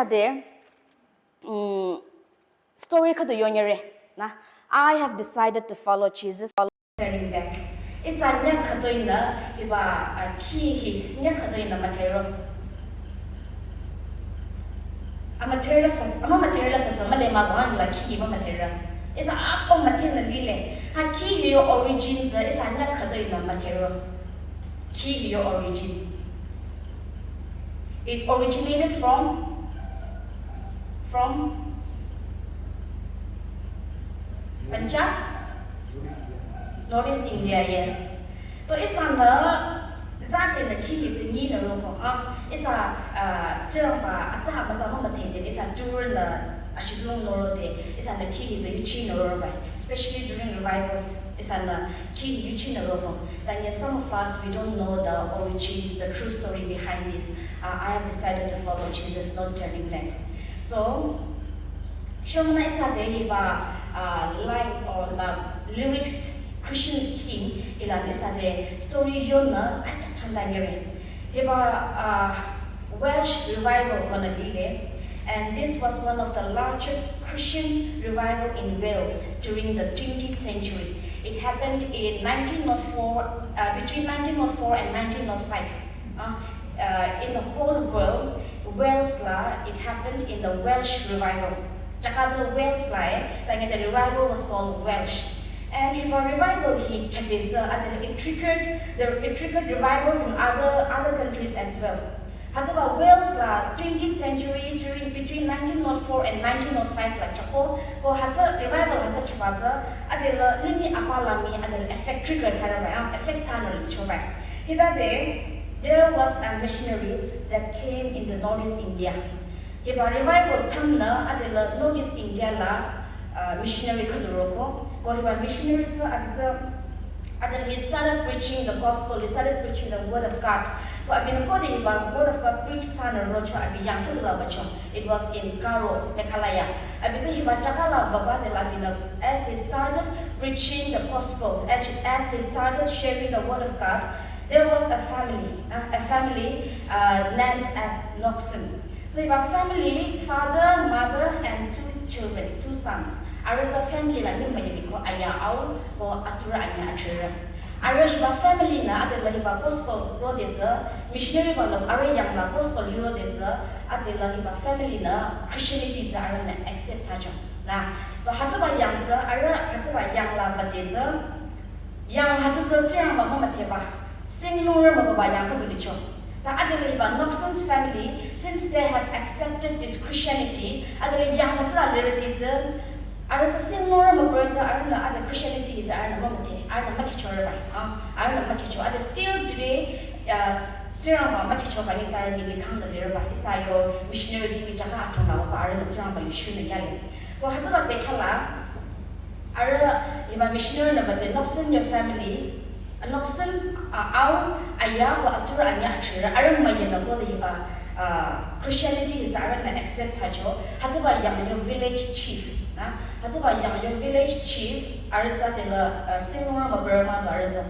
There, story ka yonyere na I have decided to follow Jesus. Turning back. Isa nya katoy na iba ki nya katoy na material. Material sa male magan la ki ma material. Isa apa material lile. Ha ki yo origin za isa nya katoy na material. Ki yo origin. It originated from Punjab, Northeast India, yes. So isa na zate na ki is ni na ro ko isa zirang ba atsa ba za ma te isa during the ashilong no de isa na ki is yuchi no ro ba, especially during revivals isa na ki yuchi no ro ko. Then yes, some of us we don't know the origin, the true story behind this. I have decided to follow Jesus, not turning back. So, shomna isa de hiba lines or lyrics Christian hymn ilan isa de story yon na at chandangere hiba Welsh revival kona dile, and this was one of the largest Christian revival in Wales during the 20th century. It happened in 1904 between 1904 and 1905. In the whole world, Wales it happened in the Welsh revival. Chakaza Wales the revival was called Welsh. And in the revival it triggered revivals in other countries as well. Hasaba Wales 20th century between 1904 and 1905 chako ko hatsa revival hatsa kibaza adela limi apalami adela effect trigger saraba effect tanal choba. There was a missionary that came in the Northeast India. Hiba revival tamna adela Northeast India missionary kaduroko. Ko hiba missionary he started preaching the gospel. He started preaching the word of God. Ko abin ko de hiba word of God preach sana rocho abi yang kadula bacho. It was in Karo, Meghalaya. Abisa hiba chakala baba de labina. As he started preaching the gospel, as he started sharing the word of God, there was a family named as Noxon. So you have a family, father, mother, and two sons. There is a family like Nimayiliko Aya Au or Atura Anya Achura. Arahiba family na adela hiba gospel rodeza missionary balok arayang la gospel rodeza adela hiba family na Christianity za arana accept sajo. Na ba hataba yang za ara hataba yang la badeza yang hatza zirang ba mama teba. Sing the Nobson's family, since they have accepted this Christianity, I was a similar other Christianity is still today, Zirama Makicho by Nizar Milikam, the Lira Isayo, missionary Jaka, Iron Zirama, you shouldn't yell. Well, Hazaba Bekala, Ara, missionary, but the Nobson, your family. Nobson au aya wa atura anya achira aran mayena ko hiba Christianity is aran na accept sajo hataba yang village chief na hataba yang village chief arza de la singora ma Burma do arza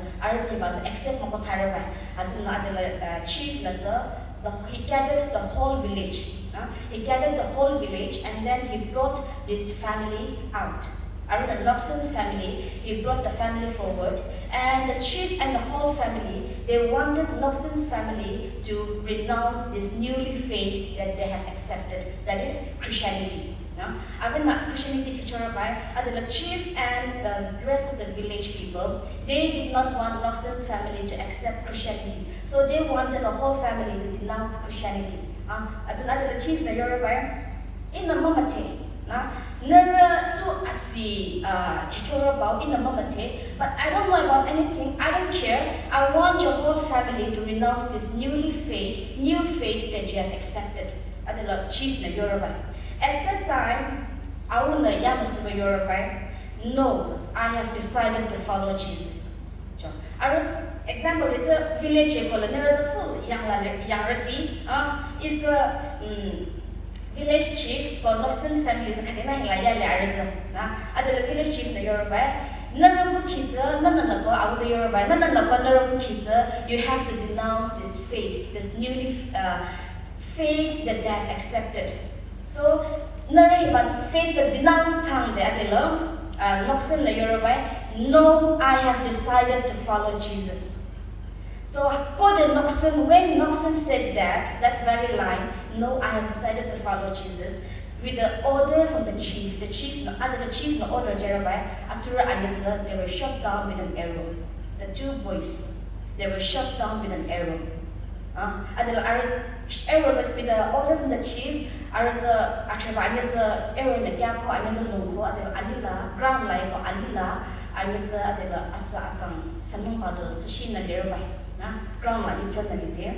hiba accept mo ko tsara ba hatna de la chief na he gathered the whole village. He gathered the whole village and then he brought this family out. Arun Nobson's family, he brought the family forward, and the chief and the whole family, they wanted Nobson's family to renounce this newly faith that they have accepted, that is Christianity. Arun Christianity the chief and the rest of the village people, they did not want Nobson's family to accept Christianity, so they wanted the whole family to denounce Christianity. As another chief na Yoruba, in the Mamate. Nera to asi about in the moment, but I don't know about anything. I don't care. I want your whole family to renounce this new faith that you have accepted. At the chief na Yoruba. At that time, I will know Yamasuba Yoruba. No, I have decided to follow Jesus. Example, it's a village there is a full young rati. It's a village chief, God Nobson's family is a Katina the village chief the Yoruba. Narabu Kiza, Nananapa, out the Yoruba, Nananapa, Narabu Kiza, you have to denounce this faith, this newly faith that they have accepted. Nari but faith denounce tongue the adelo. Noxen the Yoruba. No, I have decided to follow Jesus. So when Noxen said that very line, no, I have decided to follow Jesus, with the order from the chief no order Jeremiah, Atura and they were shot down with an arrow. The two boys, they were shot down with an arrow. Arrows with the order from the chief, arrow in the gap, alila, ground like alila, asa akang sanung pado sushi na nearby. Ground like there.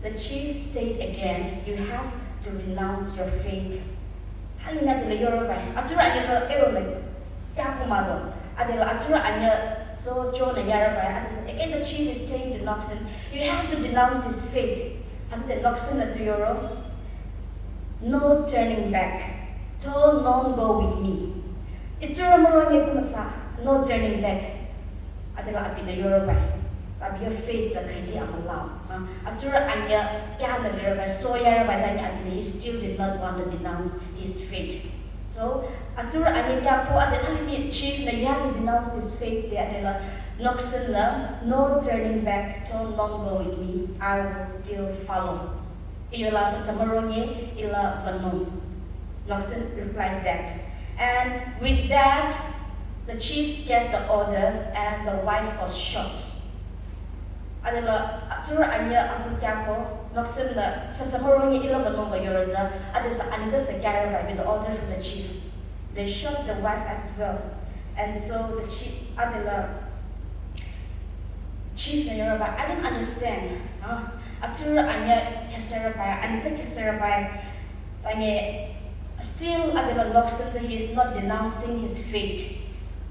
The chief said again, you have to renounce your faith. Halina de Yoruba. Atura anya arrow like gapumado. Adela Atura anya so John and Yoruba. Again the chief is saying to Noxon, you have to denounce this faith. Has the Noxon at Euro? No turning back. Don't none go with me. Itura morong ito no turning back. Adela abina Yoruba. Tabi your faith that hindi amalam. Atura anya kaya na Yoruba so Yoruba danya abina he still did not want to denounce his faith. So Atura anya kaya ko adela halimi chief na you have to denounce this faith. They adela Noxon na no turning back. Don't none go with me. I will still follow. Ila sa samaronye ila vanong. Noxon replied that. And with that, the chief gave the order and the wife was shot. Adela Atura anya abukyako Noxon na sa samaronye ila vanong bayoroza adela sa anida sa Garaba with the order from the chief. They shot the wife as well. And so the chief adela Chief na Yoruba, I don't understand. Atura anya Keserapaya, anita Keserapaya, still adela Noxon he is not denouncing his faith.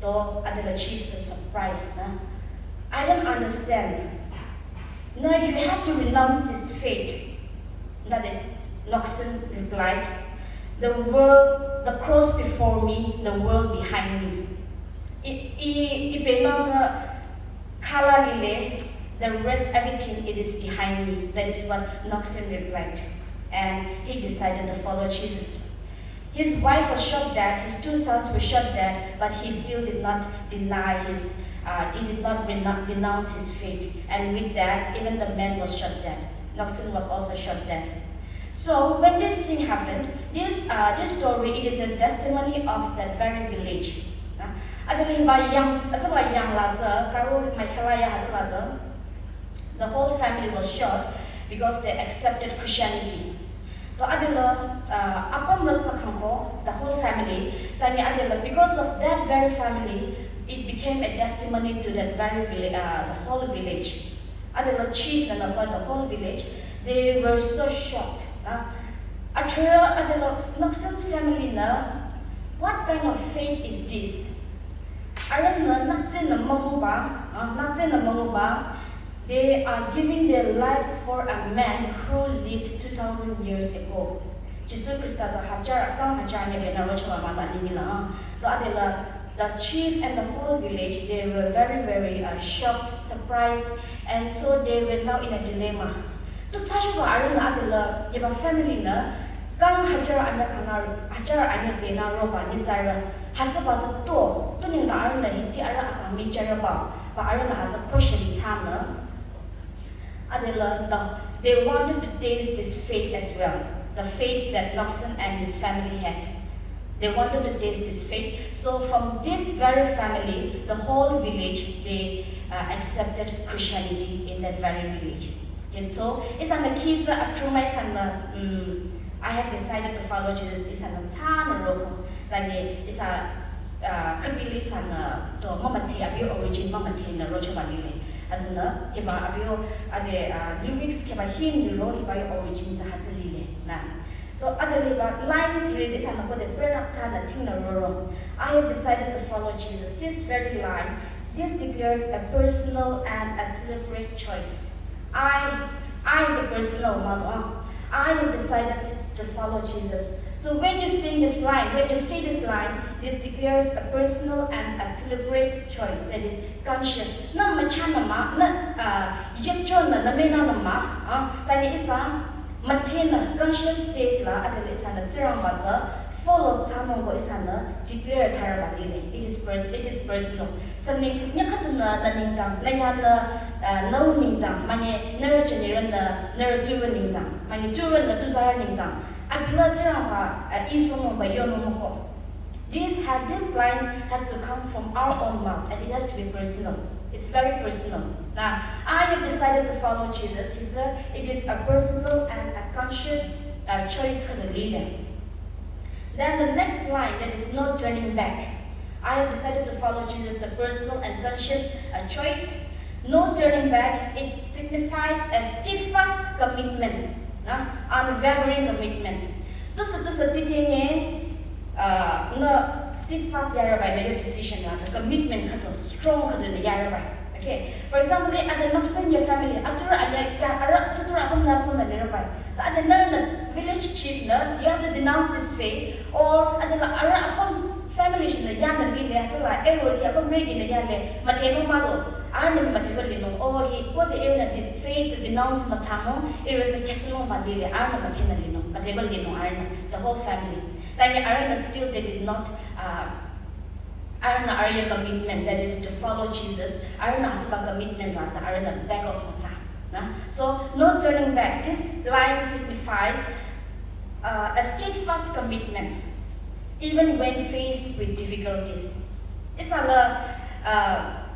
Though adela chief is surprised. I don't understand. No, you have to renounce this faith. Noxon replied, the world, the cross before me, the world behind me. The rest, everything, it is behind me. That is what Noxon replied. And he decided to follow Jesus. His wife was shot dead, his two sons were shot dead, but he still did not deny he did not denounce his faith. And with that, even the man was shot dead. Noxon was also shot dead. So when this thing happened, this story, it is a testimony of that very village. The whole family was shot because they accepted Christianity. The whole family, because of that very family, it became a testimony to that very village, the whole village. The chief and the whole village, they were so shocked. Noxon's family, what kind of faith is this? They are giving their lives for a man who lived 2,000 years ago. The chief and the whole village, they were very, very shocked, surprised, and so they were now in a dilemma. To family kang hajar anya bena roba ni zara haja baza to ning na arna hiti ara akami jaraba ba arna haja question chana adela they wanted to taste this faith as well, the faith that Noxon and his family had. They wanted to taste this faith. So from this very family, the whole village, they accepted Christianity in that very village. And so it's an kids I have decided to follow Jesus. It's an roko. It's a kabili sana to mamati abio origin mamati na rocho balile. As in hiba abio ade lyrics keba him ro hiba origin sa hatzalile na. So other line series is an the product na tingna roro. I have decided to follow Jesus. This very line, this declares a personal and a deliberate choice. I is a personal mother. I have decided to follow Jesus. So when you sing this line, when you say this line, this declares a personal and a deliberate choice that is conscious. Na machana ma na yepcho na mena na ma tani isa Mathena conscious state la adel isana tsirang baza follow tamong go isana declare charabali it is personal something nyakatuna na ningdang nanyana no ningdang manye nara generan na nara duwa ningdang manye duwa na tuzara ningdang agla tsirang ba isomo ba yono ko. These lines has to come from our own mouth and it has to be personal. It's very personal. Now, I have decided to follow Jesus. It is a personal and a conscious choice for the leader. Then the next line, that is no turning back. I have decided to follow Jesus, the personal and conscious choice. No turning back. It signifies a steadfast commitment, unwavering commitment. No steadfast yarabai your decision as a commitment strong yarabai. Okay. For example, at the next in your family, the village chief, you have to denounce this faith, or at the upon family, the young lily has a like every upon reading the yale, Mateo Mado, Arnhem Mateo, or he got the area faith to denounce Matamo, it was a casino Madile, Arna Matena Lino, Mateo Lino, Arna, the whole family. Then Arna still they did not Arna Arya commitment, that is to follow Jesus. Arna has a commitment, Arna back of Mata. So no turning back. This line signifies a steadfast commitment, even when faced with difficulties. It's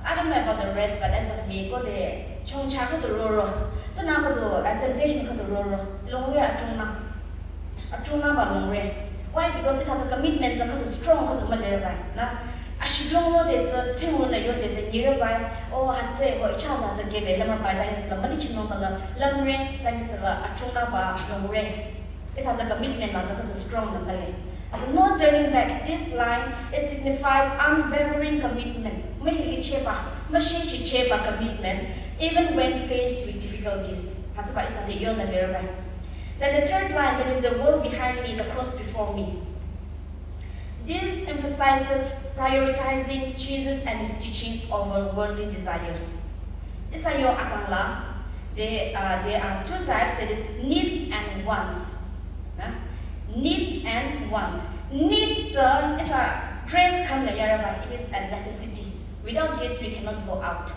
I don't know about the rest, but as of me, go there. Chong cha ko to roro. To na ko to temptation ko to roro. Longre atuna ba longre. Why? Because this has a commitment. So ko to strong ko to malera na. Ashilong de ze chimu na yo de ze nearby. Oh hatse ho icha za gele lamar bai ta isla mali chino bala lamre ta isla atuna ba longre. This has a commitment. Na ko to strong na male. As no turning back, this line, it signifies unwavering commitment. Commitment, even when faced with difficulties. Then the third line, that is the world behind me, the cross before me. This emphasizes prioritizing Jesus and his teachings over worldly desires. These are your akangla. There are two types, that is needs and wants. Needs and wants. Needs is a dress come the yarabai. It is a necessity. Without this, we cannot go out.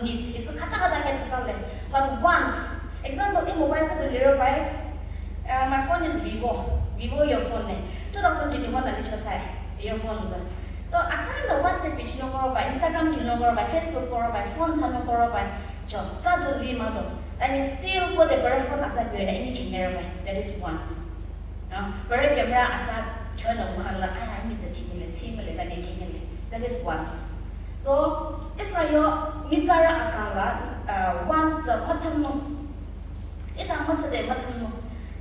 Needs is a kata gets but wants. Example in mobile ka the my phone is Vivo. Vivo your phone 2021 na little say your phone za. To atang the WhatsApp page no more by Instagram no more by Facebook no more by phone no more by jo. Za do lima do. And still go the birth phone as a bear any camera. That is wants. Very camera at turn on color. I need to take that is once. So, it's a your mitara akala once the matamno. It's a must de matamno.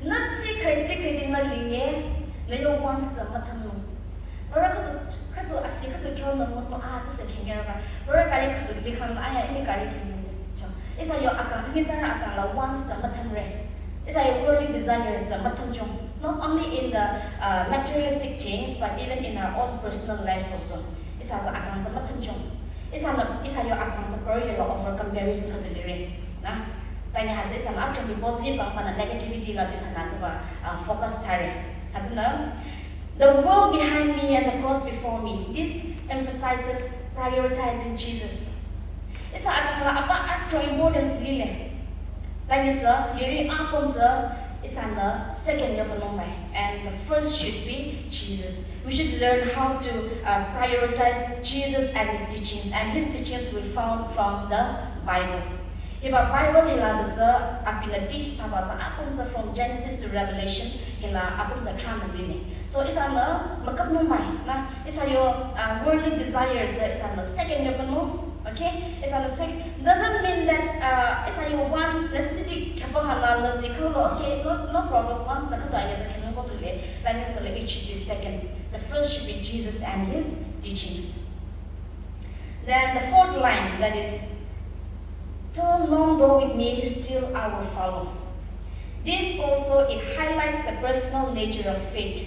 Not see criticating a linge, no once the matamno. Baraka a secret to kill the mono artist a king error. Baraka to likan I am a carry. It's a your akala mitara akala once the matamre. It's a worldly desires the matamjong. Not only in the materialistic things, but even in our own personal lives also. It's as a accounts of matamjong. It's a your accounts of period of comparison to the lyric. Tanya has this an actually positive and negativity like this and focus tare. Has the world behind me and the cross before me. This emphasizes prioritizing Jesus. It's a actual importance lile. Tanya sir, yuri aponza. Is on the second and the first should be Jesus. We should learn how to prioritize Jesus and his teachings we found from the Bible. If a Bible hila apina teach about from Genesis to Revelation hila apunza tran. So it's on the makap it's on your worldly desires. It's on the second okay, it's on the second. Doesn't mean that it's on your wants necessity. Okay, no problem. Once the can go to lay, then it should be second. The first should be Jesus and his teachings. Then the fourth line, that is, "Till none go with me, still I will follow." This also it highlights the personal nature of faith.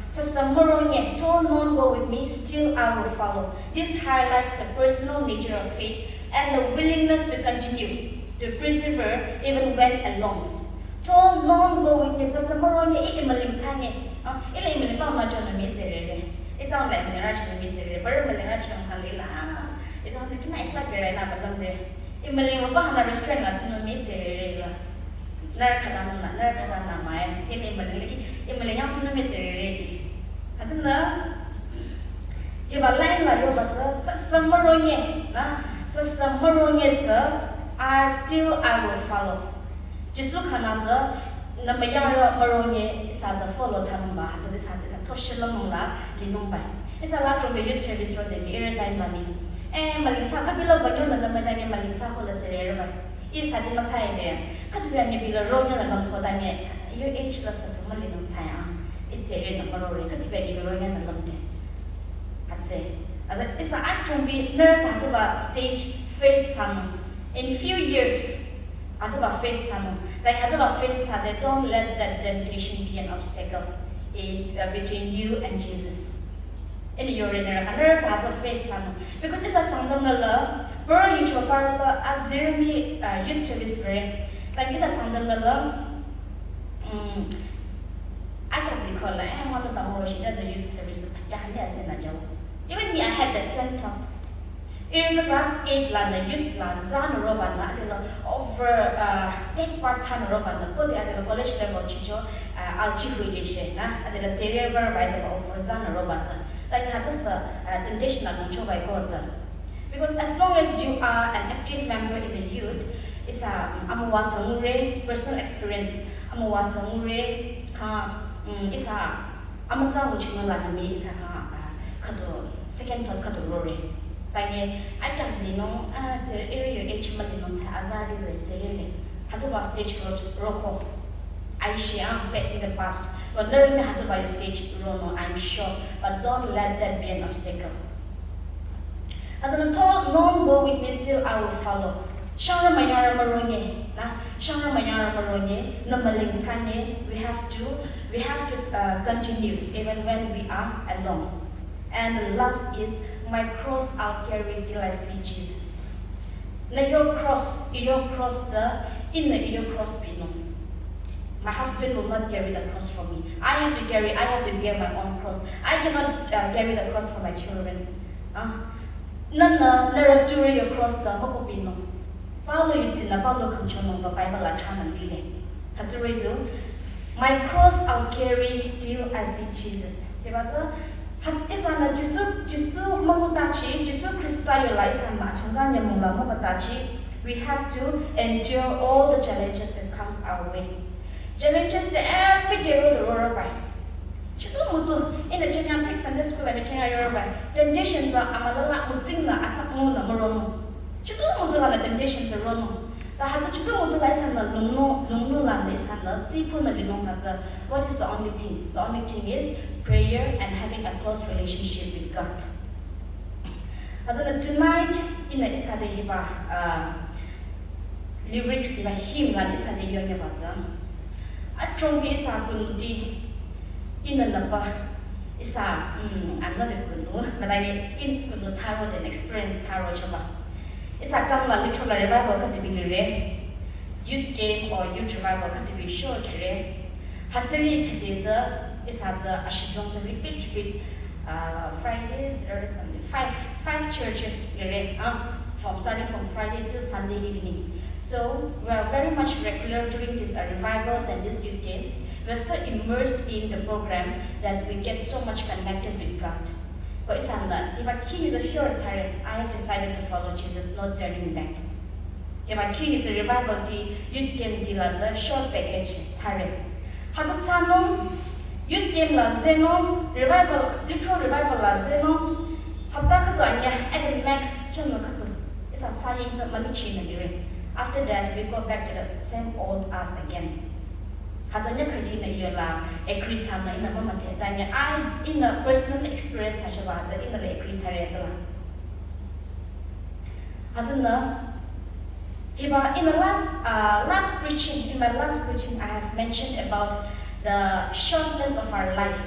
So Samuronya, "Till none go with me, still I will follow." This highlights the personal nature of faith and the willingness to continue, to persevere even when alone. to non go witness samaro ni imaling tanye ile imaling ta ma jona mi tere ita on la mi ra chi mi tere par ma la chi on halila ita on ki na ikla bere na balam re imaling ba na restaurant la tino mi tere la nar khada na mai ile imaling yang tino mi tere hasna iba lain la yo ba sa samaro ni na sa samaro ni sa I will follow. Jisu khanaza na mayara maronye isaza follow tamba haza this haza to shilamula linumbai. Isa la from youth service ro de mi time mani. Malinta kabila banyo na lamadani malinta hola zere ba. Isa di matai de. Katubya ni bila ronyo na lampo danye. Your age la sa malinum tsaya. It's zere na marore katubya ni ronyo na lamde. Hatse. As isa at be nurse haza ba stage face sanu. In few years, as about face time, don't let that temptation be an obstacle between you and Jesus. In your inner nurse as a face time, because this is something you to a as Jeremy youth service very. Like this is something I can call like one of the more the youth service to even me, I had that same thought. It is a class 8 la na youth la zan roba na adela over take part time roba na ko adela college level chicho alchi huije she na adela zere bar by the over zan roba za like has this temptation na control by God za because as long as you are an active member in the youth is amwa sangre personal experience amwa sangre ka is amata wuchuna la na me is kato second thought kato rore Tanya, I can see no, the area H Malinos Hazard is has about stage roko. I share back in the past, but learning has about stage rono, I'm sure, but don't let that be an obstacle. As an told, non go with me, still I will follow. Shara Mayara Marone, Shara Mayara Marone, Namaling Tanye, we have to continue even when we are alone. And the last is my cross I'll carry till I see Jesus. Na your cross the in your cross pino. My husband will not carry the cross for me. I have to bear my own cross. I cannot carry the cross for my children. Nana naraturi your cross the mokopino. Paulo yutina Paulo kamchono ba Bible la chana lile. Hazure do. My cross I'll carry till I see Jesus. Kebata Isana Jisu Mamutachi, Jisu Christa Yolaisan Machunganya Mula Mabatachi, we have to endure all the challenges that comes our way. Challenges to every day road or by. Chutu Mutu in the Chanyam Tech Sunday School I'm Chanya temptations are Amalala Mutzina Atakuna Moromo. Chutu Mutu on the temptations are Romo. The Hazachutu Mutu Lysana Lunu Landisana, Zipuna Linokaza. What is the only thing? The only thing is prayer and having a close relationship with God. As in tonight, in the Isade Hiba lyrics, in a hymn, and Isade Yogabaza, I trombi is a good in a number. I'm not a good but I in good tarot and experience tarot. It's a couple of literal revival can be rare. Youth game or youth revival can be short career. Hatsari Kadeza. Is has a shidong to repeat Fridays, early Sunday. Five churches starting from Friday till Sunday evening. So we are very much regular during these revivals and these youth games. We are so immersed in the program that we get so much connected with God. If a king is a short time, I have decided to follow Jesus, not turning back. If a king is a revival, the youth game deals a short package. Youth game la zeno revival literal revival la zeno hapta ka anya at the max chunga katu is a saying sa malichi na dire. After that we go back to the same old us again. Hazanya kaji na yola agree na ina mama te tanya I in a personal experience ha shawa za in the agree tare za hazana hiba in the last preaching I have mentioned about the shortness of our life.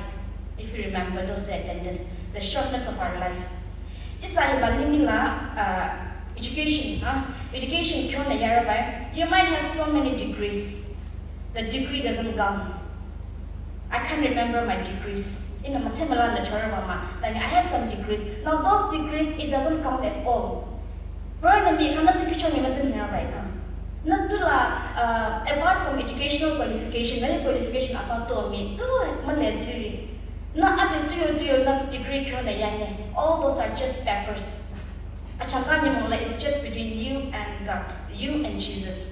If you remember those who attended, the shortness of our life. Isa education, education you might have so many degrees. the degree doesn't come. I can't remember my degrees. In the Matimala Natura Mama, then I have some degrees. Now those degrees, it doesn't count at all. Apart from educational qualification, many qualification about to me, not degree, all those are just papers. It's just between you and God, you and Jesus.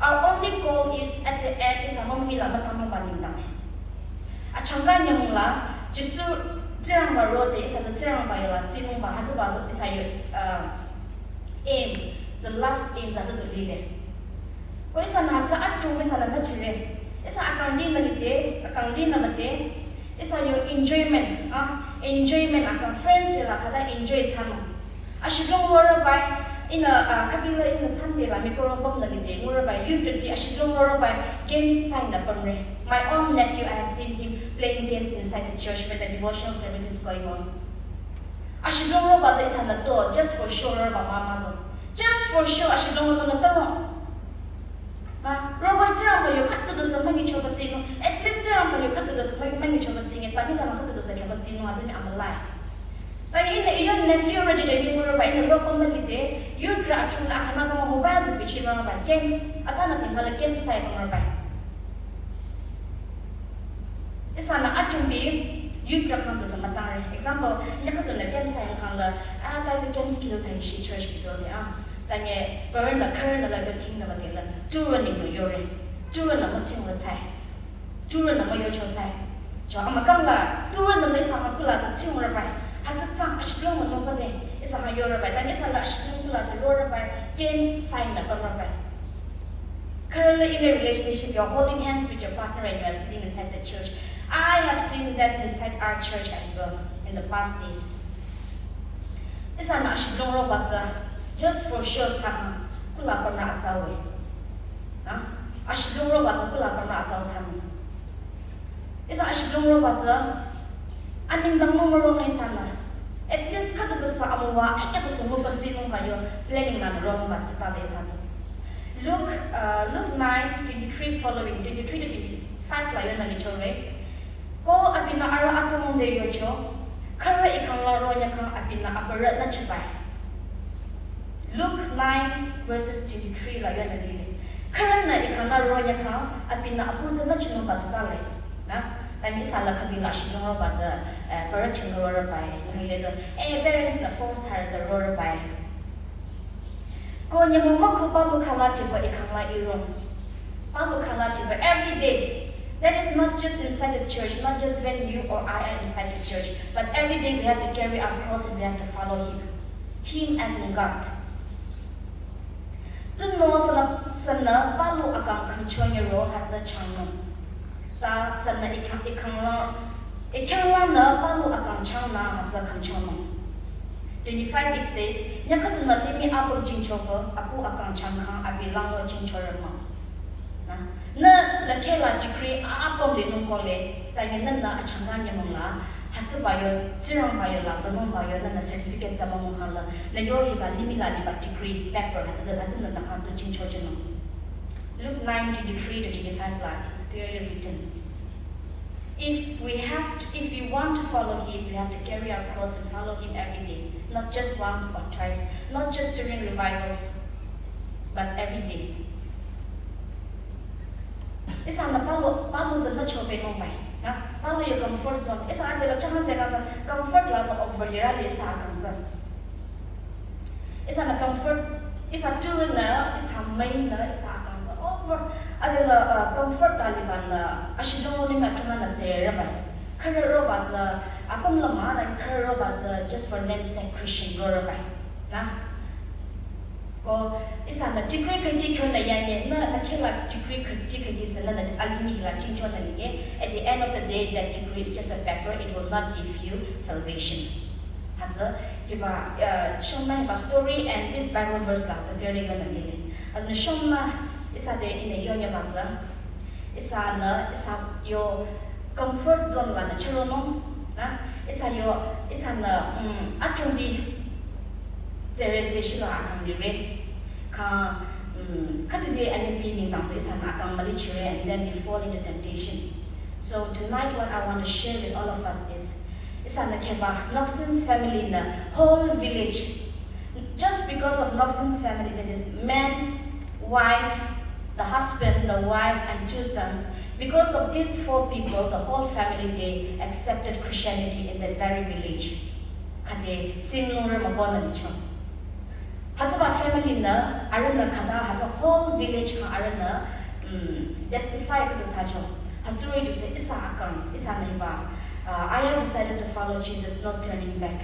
Our only goal is at the end is aim, the last aim is to lead. It's your enjoyment. Enjoyment, friends will enjoy I should don't worry about in a Kabila in a Sunday, like Mikoro you I should don't worry about games signed up on me. My own nephew, I have seen him playing games inside the church when the devotional service is going on. I should don't worry about this on the door just for sure about Mama. Just for sure, I should don't want to turn. Robert Trump, you cut to the Samani Chobatino, at least Trump, you cut to the Samani Chobatino, and Tanita cut to the Sakabatino as I'm alive. Like in the young nephew registered by the local melody, you grab to Nakamama mobile to be cheaper by games, as another like game side on by. It's an attribute, you grab to the Matari. Example, look at the game side color, the game skill that she church Victoria. Then you burn the current like the thing of a killer, two running to urine, two run a much in the time, two run a mojo time. Johamagala, two run the list of Makula, the two rabbi. Has a time, I should know nobody. It's a major rabbi, then it's a lash, as a road rabbi, James sign up a rabbi. Currently in a relationship, you're holding hands with your partner and you're sitting inside the church. I have seen that inside our church as well in the past days. It's a nash, no robot, just for sure time. Kulapana Atawe. I should know robots, Kulapana Atal. It's a should know robots. Aning dang mo marunong sana. At least kat to sa amuwa, ay ito sa muban sinong kayo planning na narong bat sa talay sa to. Luke 9:23 following 23 to 25 layo na lito re. Ko apina ara atong de yocho. Kara ikang laro niya kang apina abarat na chabay. Luke 9 verses 23 layo na lili. Kara na ikang laro niya kang apina abuza na chinong bat sa talay. Na? Then this ala kabila shino ba the parenting roar by related parents na force has a roar by ko nya mo makupa bu khala ti ba ikhala iron abu khala ti ba every day. That is not just inside the church, not just when you or I are inside the church, but every day we have to carry our cross and we have to follow him as in God. To know sana palu akang kamchonya ro has a channel. Ta sana ikangla na palu akang changna hatsa kamchono. 25 it says, Nyakatuna limi apong jinchopo, apu akang changkang abilango jinchorama. Na kela degree apong linong kole, tayo na achangan yamongla, hatsa bayo, zirang bayo la, vanong bayo na certificate sa mamonghala, na yo hiba limi la liba degree paper, hatsa na nakanto jinchojano. Luke 9:23 to 25 it's clearly written. If we want to follow him, we have to carry our cross and follow him every day. Not just once or twice, not just during revivals, but every day. Isa na palo dyan na chope mo ba? Palo yung comfort zone. Isa ate la chahan sa comfort la sa overlirali sa akan zon. Isa na comfort, isa turin na, isa may na, isa akan zon. Over, adela comfort taliban na ashidong ni matuna na zera ba? Karo ba za apam lama na karo ba za just for namesake Christian goro ba? Na? Ko isa na degree kati ko na yan na kila degree kati sa na alimi la chincho na liye. At the end of the day, that degree is just a paper. It will not give you salvation. Hatsa iba shoma iba story and this Bible verse la sa theory ba na liye. As na shoma isa de ina yonya banza isa yo comfort zone la na chiro no na isa na achumbi There is a akang dire. Ka katabi ani pining tang to isan akang malichire and then we fall into temptation. So tonight what I want to share with all of us is isan keba Nobson's family in the whole village. Just because of Nobson's family, that is man, wife, the husband, the wife, and 2 sons. Because of these 4 people, the whole family they accepted Christianity in that very village. Kate sinura mabona lichon. Hataba family na arana kada has a whole village ka arana testify to the tajo. Hatsuri to say isa akang isa naiba. I have decided to follow Jesus, not turning back.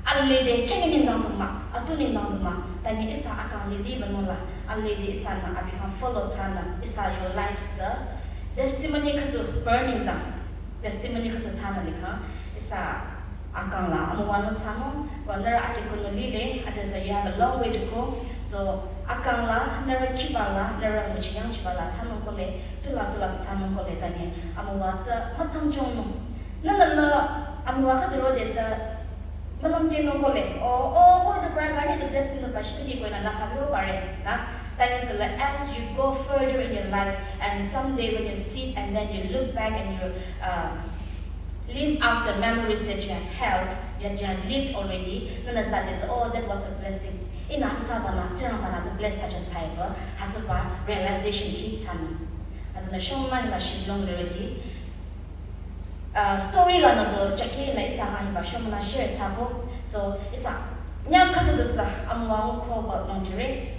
Alede changing in dama, atuning dama. Tani isa akang lidi banola. Alede isa na abi kan follow tana. Isa your life sir. Testimony katu burning down. Testimony katu tana lika. Isa akang la amuwano tano. Wanera ati kunulile. Ati sa you have a long way to go. So akang la nera kibala nera muchiyang kibala tano kole. Tula sa tano kole tani amuwatsa matang jong. Nana amuwaka duro desa malam dino kole. Oh, the prayer God the blessing the passion ko na nakabio pare na. That is as you go further in your life, and someday when you sit and then you look back and you live out the memories that you have held, that you have lived already, then as that that was a blessing. In Atasabana, Tiramana, the blessed such a type, has a realization hit on. As an Ashoma, she long already. Story lana do Jackie na isa ha hiba shomana share tabo. So isa nya katu dosa amwa ko ba nongere.